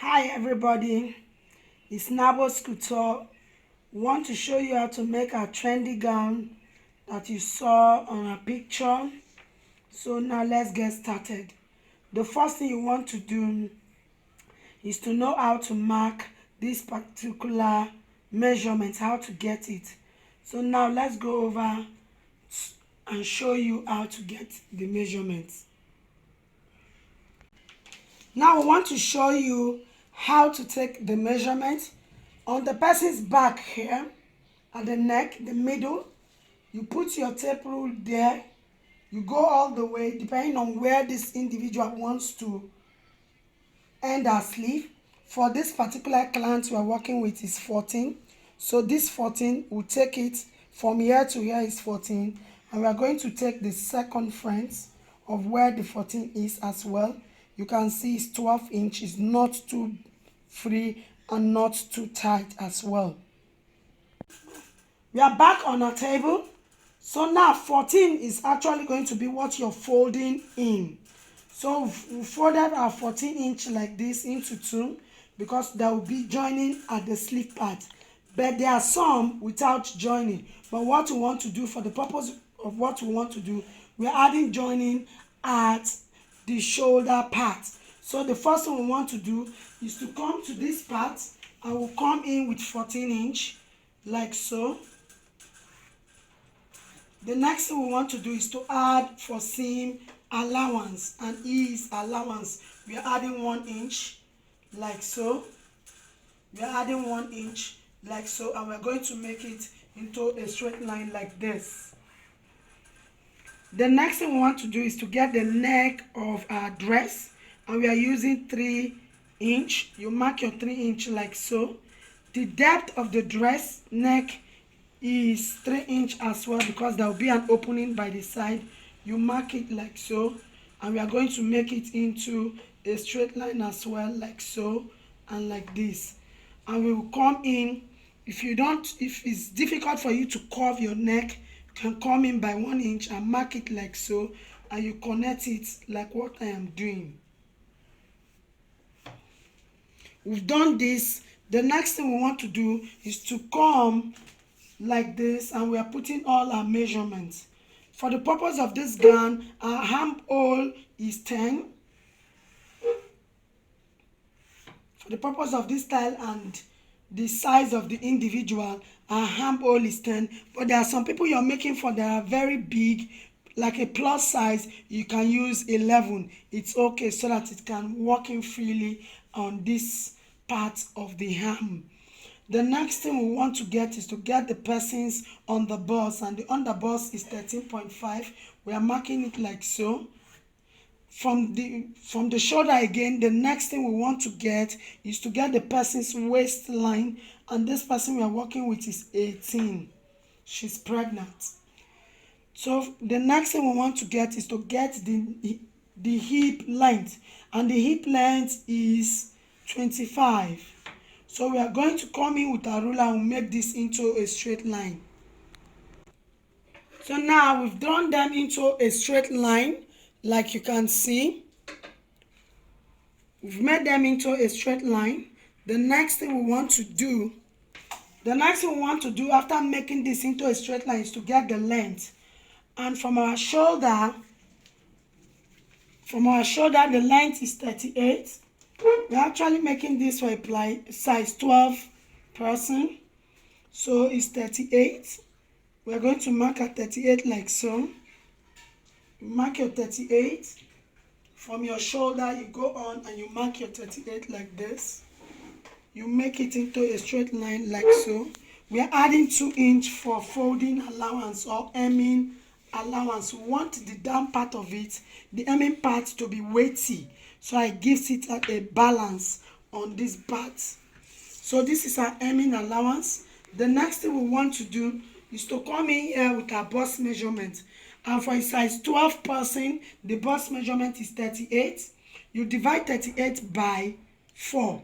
Hi everybody, it's Nabo's Couture. Want to show you how to make a trendy gown that you saw on a picture. So now let's get started. The first thing you want to do is to know how to mark this particular measurement, how to get it. So now let's go over and show you how to get the measurements. Now we want to show you how to take the measurement on the person's back here at the neck, the middle. You put your tape rule there. You go all the way depending on where this individual wants to end our sleeve. For this particular client we are working with is 14. So this 14, we'll take it from here to here is 14. And we are going to take the circumference of where the 14 is as well. You can see it's 12 inches, not too free and not too tight as well. We are back on our table. So now 14 is actually going to be what you're folding in. So we folded our 14 inch like this into two because there will be joining at the sleeve part. But there are some without joining. But what we want to do, for the purpose of what we want to do, we're adding joining at the shoulder part. So the first thing we want to do is to come to this part and we'll come in with 14 inch like so. The next thing we want to do is to add for seam allowance and ease allowance. We are adding 1 inch like so. We are adding 1 inch like so, and we're going to make it into a straight line like this. The next thing we want to do is to get the neck of our dress, and we are using 3 inch. You mark your 3 inch like so. The depth of the dress neck is 3 inch as well because there will be an opening by the side. You mark it like so, and we are going to make it into a straight line as well, like so and like this. And we will come in. If it's difficult for you to curve your neck, you can come in by 1 inch and mark it like so, and you connect it like what I am doing. We've done this. The next thing we want to do is to come like this, and we are putting all our measurements. For the purpose of this gown, our armhole is 10. For the purpose of this style and the size of the individual, our armhole is 10. But there are some people you're making for that are very big, like a plus size. You can use 11. It's okay, so that it can walk in freely on this part of the arm. The next thing we want to get is to get the person's underbust, and the underbust is 13.5. We are marking it like so. From the shoulder again, the next thing we want to get is to get the person's waistline, and this person we are working with is 18. She's pregnant. So the next thing we want to get is to get the hip length, and the hip length is 25. So we are going to come in with our ruler and make this into a straight line. So now we've drawn them into a straight line, like you can see. We've made them into a straight line. The next thing we want to do after making this into a straight line is to get the length. And from our shoulder, the length is 38. We're actually making this for a size 12 person. So it's 38. We're going to mark at 38 like so. Mark your 38. From your shoulder, you go on and you mark your 38 like this. You make it into a straight line like so. We are adding 2 inch for folding allowance or hemming allowance. We want the down part of it, the hemming part, to be weighty, so it gives it a balance on this part. So this is our hemming allowance. The next thing we want to do is to come in here with our bust measurement. And for a size 12 person, the bust measurement is 38. You divide 38 by 4.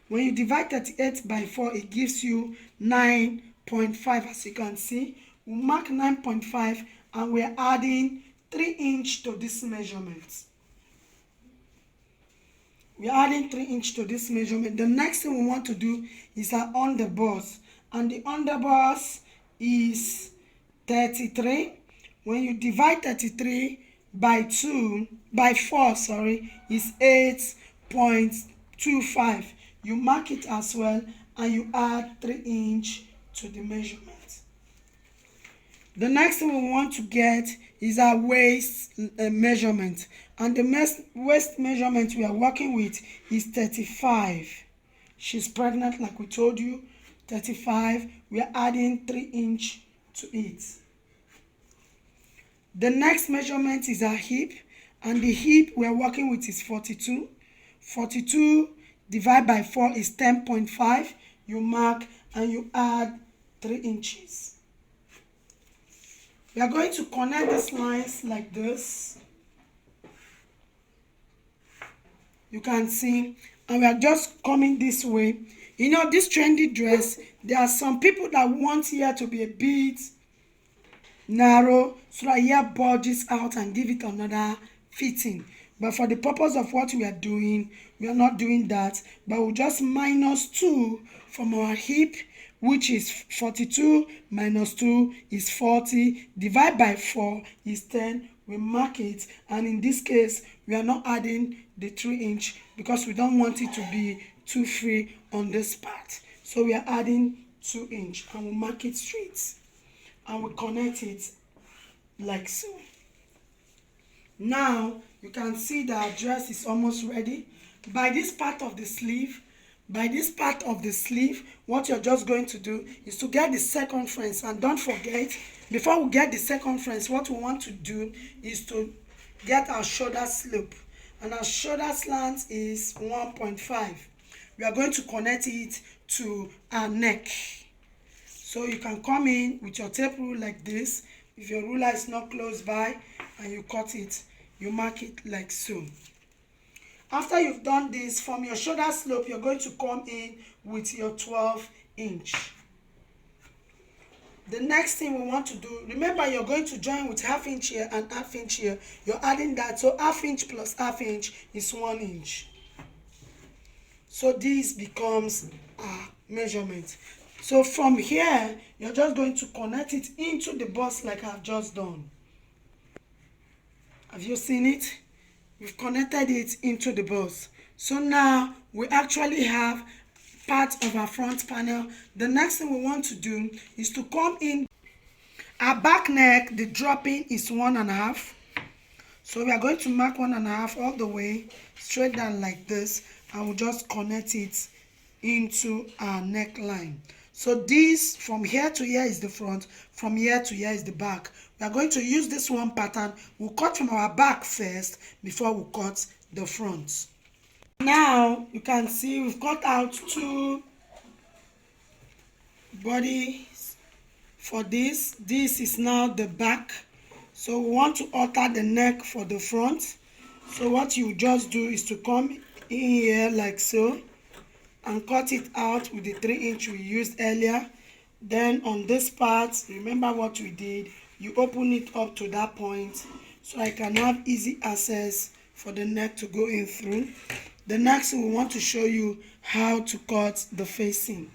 When you divide 38 by 4, it gives you 9.5. As you can see, we mark 9.5, and we're adding 3 inch to this measurement. we're adding 3 inch to this measurement. The next thing we want to do is our underbust, and the underbust is 33. When you divide 33 by 4, is 8.25. You mark it as well, and you add 3 inch to the measurement. The next thing we want to get is our waist measurement, and the waist measurement we are working with is 35. She's pregnant, like we told you. 35. We are adding 3 inch to it. The next measurement is our hip, and the hip we are working with is 42. 42 divided by 4 is 10.5. You mark and you add 3 inches. We are going to connect these lines like this. You can see, and we are just coming this way. You know, this trendy dress, there are some people that want here to be a bit narrow, so that here bulges out and give it another fitting. But for the purpose of what we are doing, we are not doing that, but we'll just minus 2 from our hip, which is 42 minus 2 is 40, divide by 4 is 10. We mark it, and in this case we are not adding the 3 inch because we don't want it to be too free on this part. So we are adding 2 inch, and we mark it straight, and we connect it like so. Now you can see that our dress is almost ready. By this part of the sleeve, what you're just going to do is to get the circumference. And don't forget, before we get the circumference, what we want to do is to get our shoulder slope, and our shoulder slant is 1.5. We are going to connect it to our neck. So you can come in with your tape rule like this. If your ruler is not close by, and you cut it, you mark it like so. After you've done this, from your shoulder slope, you're going to come in with your 12 inch. The next thing we want to do, remember you're going to join with half inch here and half inch here. You're adding that, so half inch plus half inch is 1 inch. So this becomes our measurement. So from here, you're just going to connect it into the bust like I've just done. Have you seen it? We've connected it into the bust. So now we actually have part of our front panel. The next thing we want to do is to come in. Our back neck, the dropping is 1.5. So we are going to mark 1.5 all the way straight down like this, and we'll just connect it into our neckline. So this, from here to here is the front, from here to here is the back. We are going to use this one pattern. We'll cut from our back first before we cut the front. Now you can see we've cut out 2 bodies for this. This is now the back. So we want to alter the neck for the front. So what you just do is to come in here like so, and cut it out with the 3 inch we used earlier. Then on this part, remember what we did, you open it up to that point so I can have easy access for the neck to go in through. The next thing we want to show you how to cut the facing.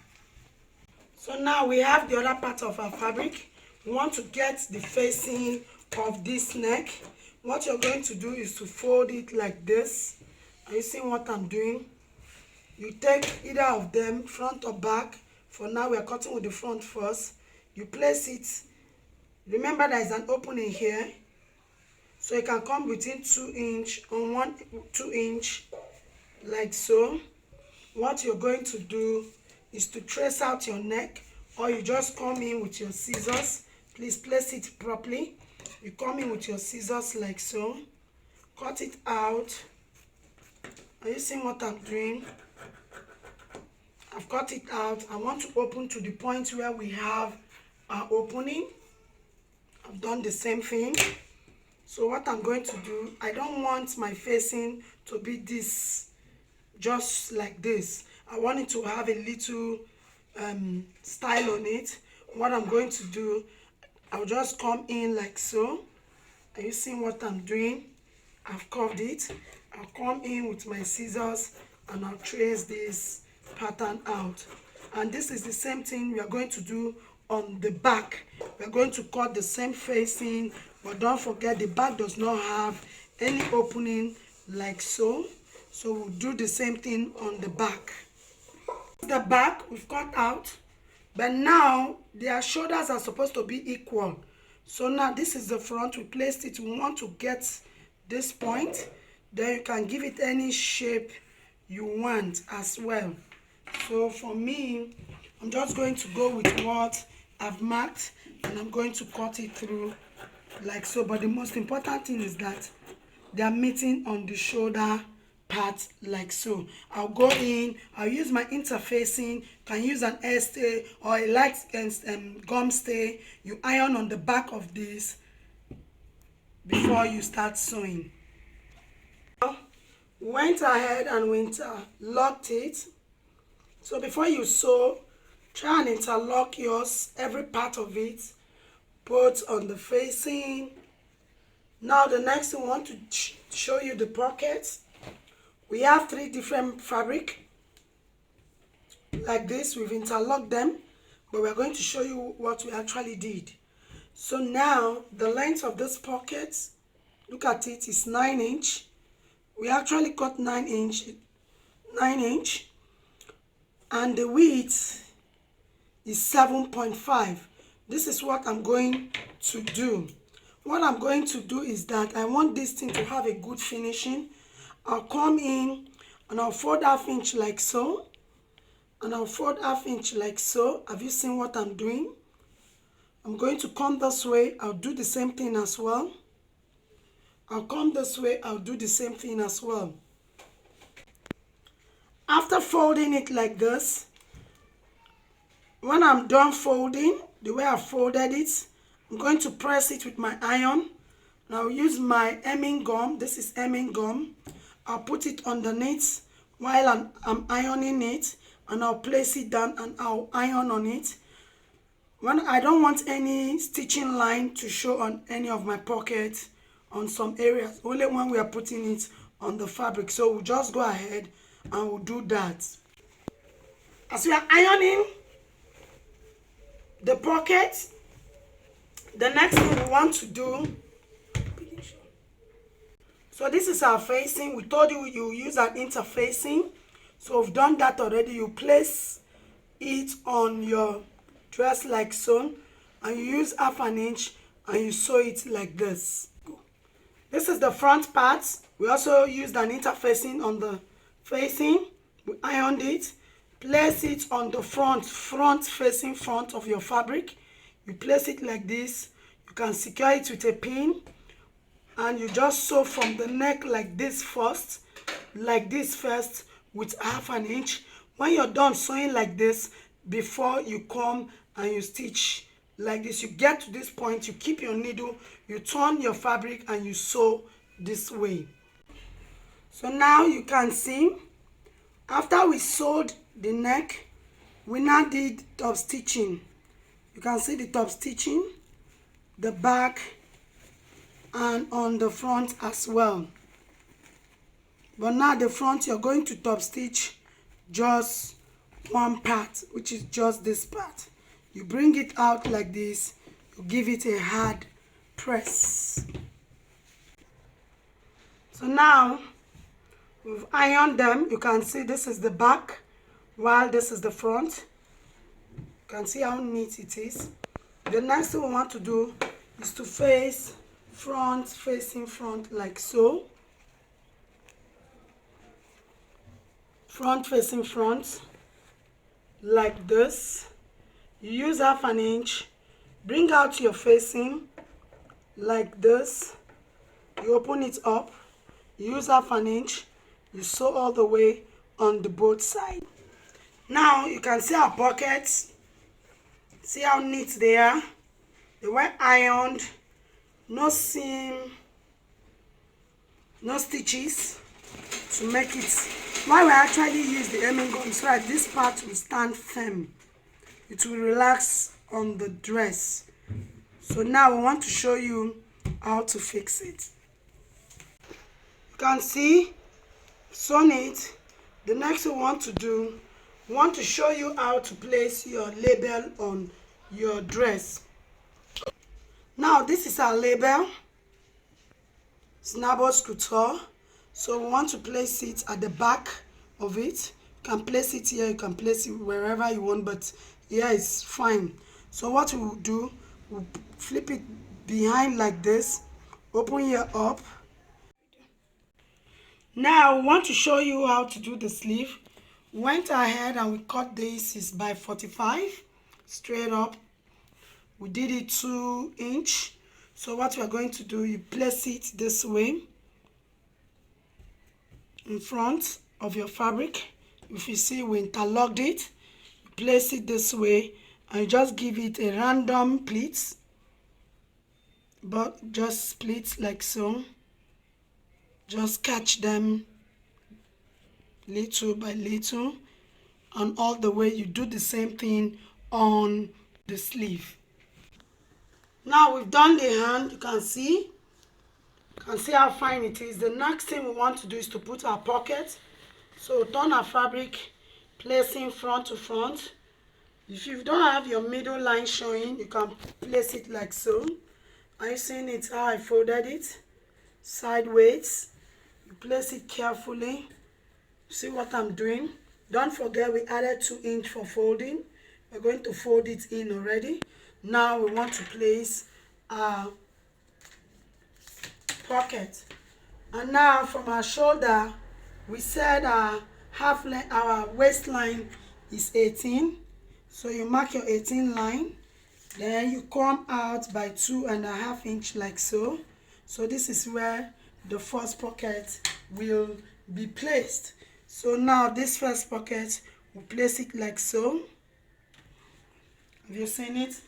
So now we have the other part of our fabric. We want to get the facing of this neck. What you're going to do is to fold it like this. Are you seeing what I'm doing? You take either of them, front or back. For now, we are cutting with the front first. You place it. Remember, there is an opening here. So you can come between 2 inch on 2 inch, like so. What you're going to do is to trace out your neck, or you just come in with your scissors. Please place it properly. You come in with your scissors like so. Cut it out. Are you seeing what I'm doing? I've cut it out. I want to open to the point where we have our opening. I've done the same thing. So what I'm going to do, I don't want my facing to be this, just like this. I want it to have a little style on it. What I'm going to do, I'll just come in like so. Are you seeing what I'm doing? I've curved it. I'll come in with my scissors and I'll trace this pattern out. And this is the same thing we are going to do on the back. We're going to cut the same facing, but don't forget the back does not have any opening like so. So we'll do the same thing on the back. The back we've cut out, but now their shoulders are supposed to be equal. So now this is the front. We placed it. We want to get this point. Then you can give it any shape you want as well. So for me, I'm just going to go with what I've marked, and I'm going to cut it through like so. But the most important thing is that they are meeting on the shoulder part like so. I'll go in, I'll use my interfacing. You can use an air stay or a light gum stay. You iron on the back of this before you start sewing. Went ahead and interlocked it. So before you sew, try and interlock yours, every part of it, both on the facing. Now the next thing, I want to show you the pockets. We have 3 different fabric like this. We've interlocked them, but we're going to show you what we actually did. So now the length of this pocket, look at it, is 9 inch. We actually cut 9 inch, and the width is 7.5. This is what I'm going to do. What I'm going to do is that I want this thing to have a good finishing. I'll come in and I'll fold 1/2 inch like so, and I'll fold 1/2 inch like so. Have you seen what I'm doing? I'm going to come this way. I'll do the same thing as well. I'll come this way. I'll do the same thing as well. After folding it like this, when I'm done folding, the way I folded it, I'm going to press it with my iron. And I'll use my hemming gum. This is hemming gum. I'll put it underneath while I'm ironing it, and I'll place it down and I'll iron on it. When I don't want any stitching line to show on any of my pockets on some areas, only when we are putting it on the fabric. So we'll just go ahead and we'll do that. As we are ironing the pocket, the next thing we want to do, so this is our facing. We told you you use an interfacing. So we've done that already. You place it on your dress like so, and you use 1/2 inch and you sew it like this. This is the front part. We also used an interfacing on the facing. We ironed it. Place it on the front facing front of your fabric. You place it like this. You can secure it with a pin, and you just sew from the neck like this first, with 1/2 inch. When you're done sewing like this, before you come and you stitch like this, you get to this point, you keep your needle, you turn your fabric and you sew this way. So now you can see, after we sewed the neck, we now did top stitching. You can see the top stitching, the back, and on the front as well. But now the front, you're going to top stitch just one part, which is just this part. You bring it out like this, you give it a hard press. So now we've ironed them. You can see this is the back while this is the front. You can see how neat it is. The next thing we want to do is to face front facing front like so. Front facing front like this. You use 1/2 inch, bring out your facing like this. You open it up, you use 1/2 inch, you sew all the way on the both sides. Now you can see our pockets. See how neat they are. They were ironed, no seam, no stitches to make it. Why we actually use the hemming gum so that this part will stand firm. It will relax on the dress. So now we want to show you how to fix it. You can see sewn it. The next thing we want to show you how to place your label on your dress. Now this is our label, Nabos Couture. So we want to place it at the back of it. You can place it here, you can place it wherever you want, but here is fine. So what we will do, we'll flip it behind like this, open here up. Now we want to show you how to do the sleeve. Went ahead and we cut this is by 45 straight up. We did it 2 inch. So what we are going to do, you place it this way in front of your fabric. If you see, we interlocked it. You place it this way and you just give it a random pleats, but just split like so. Just catch them little by little, and all the way you do the same thing on the sleeve. Now we've done the hand. You can see how fine it is. The next thing we want to do is to put our pocket. So turn our fabric, placing front to front. If you don't have your middle line showing, you can place it like so. Are you seeing it how I folded it sideways? You place it carefully. See what I'm doing? Don't forget we added 2 inch for folding. We're going to fold it in already. Now we want to place our pocket. And now from our shoulder, we said our our waistline is 18. So you mark your 18 line. Then you come out by 2.5 inch like so. So this is where the first pocket will be placed. So now this first pocket, we'll place it like so. Have you seen it?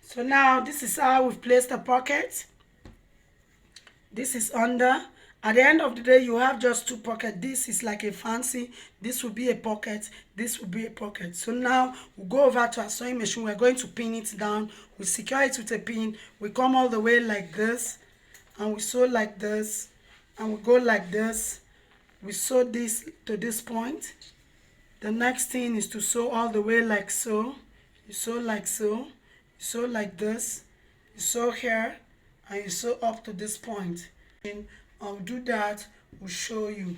So now this is how we've placed the pocket. This is under. At the end of the day, you have just 2 pockets. This is like a fancy. This will be a pocket. This will be a pocket. So now we'll go over to our sewing machine. We're going to pin it down. We secure it with a pin. We come all the way like this. And we sew like this. And we go like this. We sew this to this point. The next thing is to sew all the way like so. You sew like so. You sew like this. You sew here. And you sew up to this point. And I'll do that. We'll show you.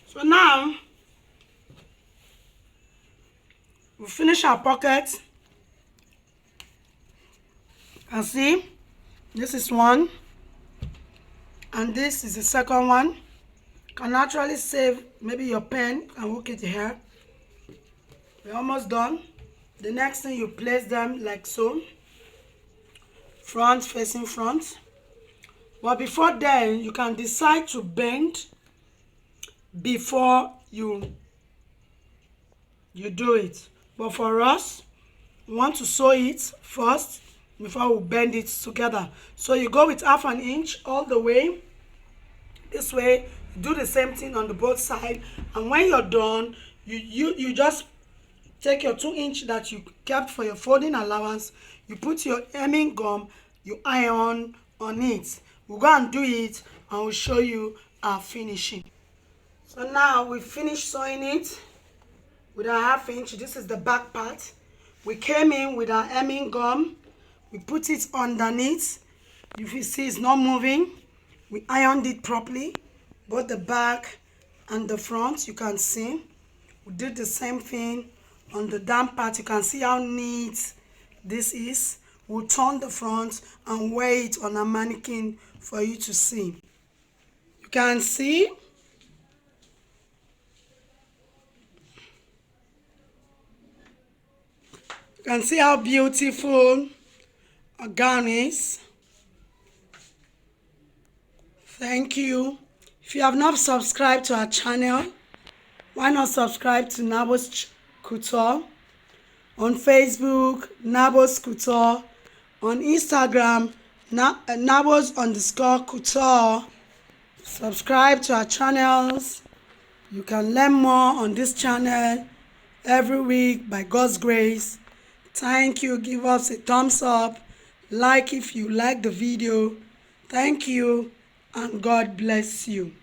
So now we finish our pocket. And see, this is one. And this is the second one. You can actually save maybe your pen and hook it here. We're almost done. The next thing, you place them like so. Front facing front. But before then, you can decide to bend before you do it. But for us, we want to sew it first before we bend it together. So you go with 1/2 inch all the way. This way, you do the same thing on the both sides. And when you're done, you just take your 2 inch that you kept for your folding allowance. You put your hemming gum, you iron on it. We'll go and do it and we'll show you our finishing. So now we finished sewing it with our 1/2 inch. This is the back part. We came in with our hemming gum. We put it underneath. If you see it's not moving, we ironed it properly. Both the back and the front, you can see. We did the same thing on the down part. You can see how neat this is. We'll turn the front and wear it on a mannequin for you to see. You can see. You can see how beautiful a gown is. Thank you. If you have not subscribed to our channel, why not subscribe to Nabos Couture? On Facebook, Nabos Couture. On Instagram, Nabos_Couture. Subscribe to our channels. You can learn more on this channel every week by God's grace. Thank you. Give us a thumbs up. Like if you like the video. Thank you and God bless you.